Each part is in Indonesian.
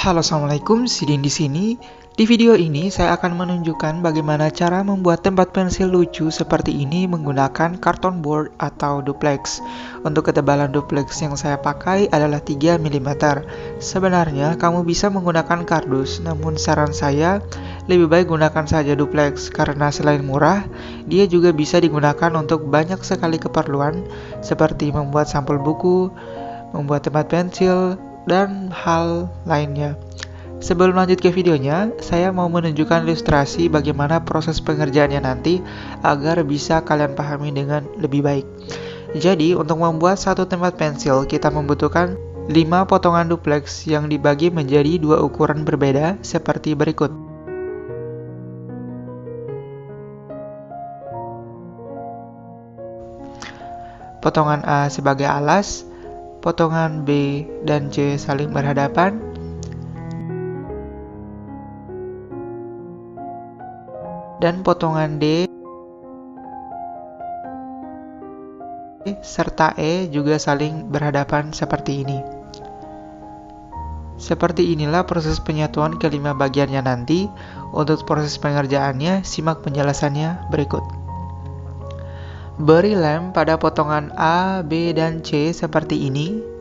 Halo, assalamualaikum. Sidin di sini. Di video ini saya akan menunjukkan bagaimana cara membuat tempat pensil lucu seperti ini menggunakan karton board atau duplex. Untuk ketebalan duplex yang saya pakai adalah 3 mm. Sebenarnya kamu bisa menggunakan kardus, namun saran saya lebih baik gunakan saja duplex karena selain murah, dia juga bisa digunakan untuk banyak sekali keperluan seperti membuat sampul buku, membuat tempat pensil, dan hal lainnya. Sebelum lanjut ke videonya, saya mau menunjukkan ilustrasi bagaimana proses pengerjaannya nanti agar bisa kalian pahami dengan lebih baik. Jadi, untuk membuat satu tempat pensil, kita membutuhkan 5 potongan duplex yang dibagi menjadi 2 ukuran berbeda seperti berikut. Potongan A sebagai alas, potongan B dan C saling berhadapan, dan potongan D serta E juga saling berhadapan seperti ini. Seperti inilah proses penyatuan kelima bagiannya nanti. Untuk proses pengerjaannya, simak penjelasannya berikut. Beri lem pada potongan A, B, dan C seperti ini.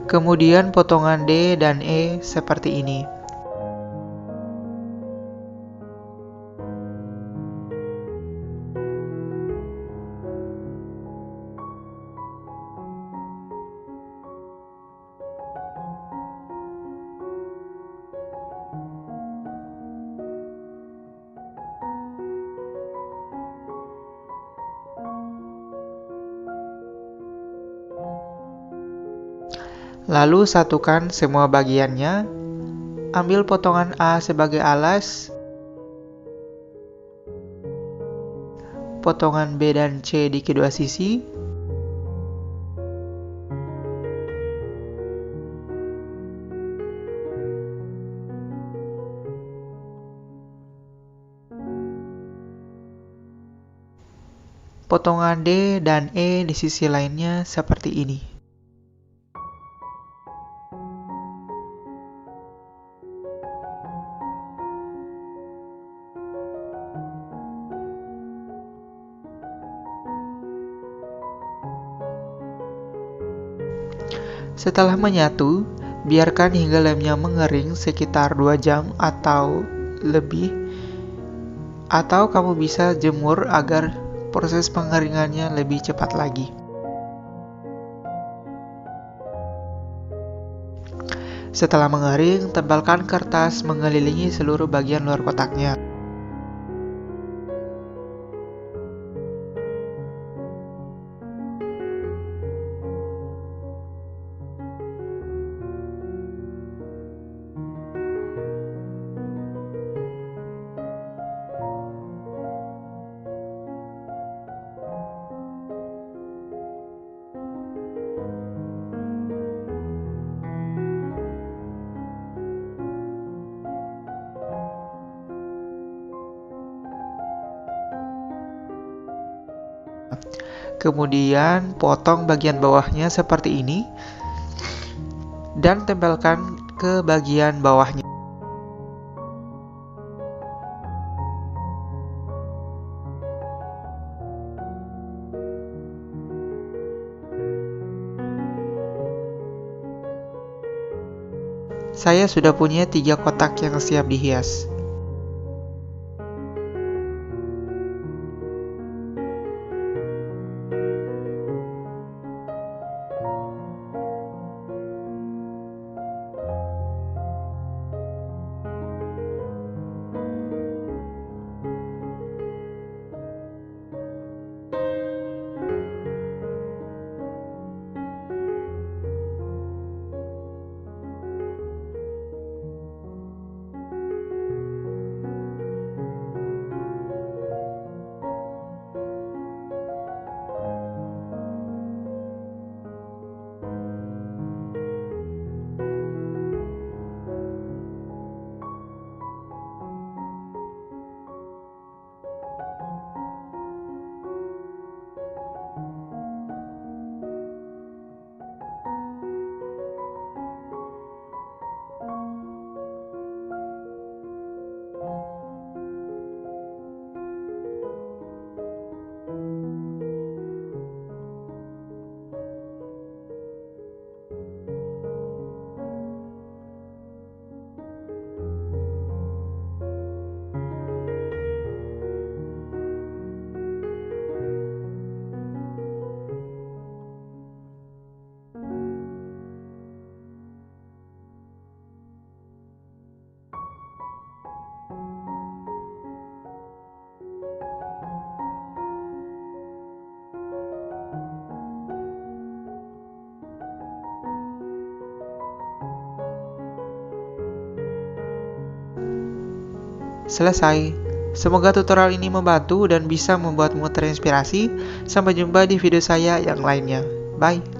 Kemudian potongan D dan E seperti ini. Lalu satukan semua bagiannya. Ambil potongan A sebagai alas, potongan B dan C di kedua sisi, potongan D dan E di sisi lainnya seperti ini. Setelah menyatu, biarkan hingga lemnya mengering sekitar 2 jam atau lebih, atau kamu bisa jemur agar proses pengeringannya lebih cepat lagi. Setelah mengering, tebalkan kertas mengelilingi seluruh bagian luar kotaknya. Kemudian potong bagian bawahnya seperti ini dan tempelkan ke bagian bawahnya. Saya sudah punya 3 kotak yang siap dihias. Selesai. Semoga tutorial ini membantu dan bisa membuatmu terinspirasi. Sampai jumpa di video saya yang lainnya. Bye.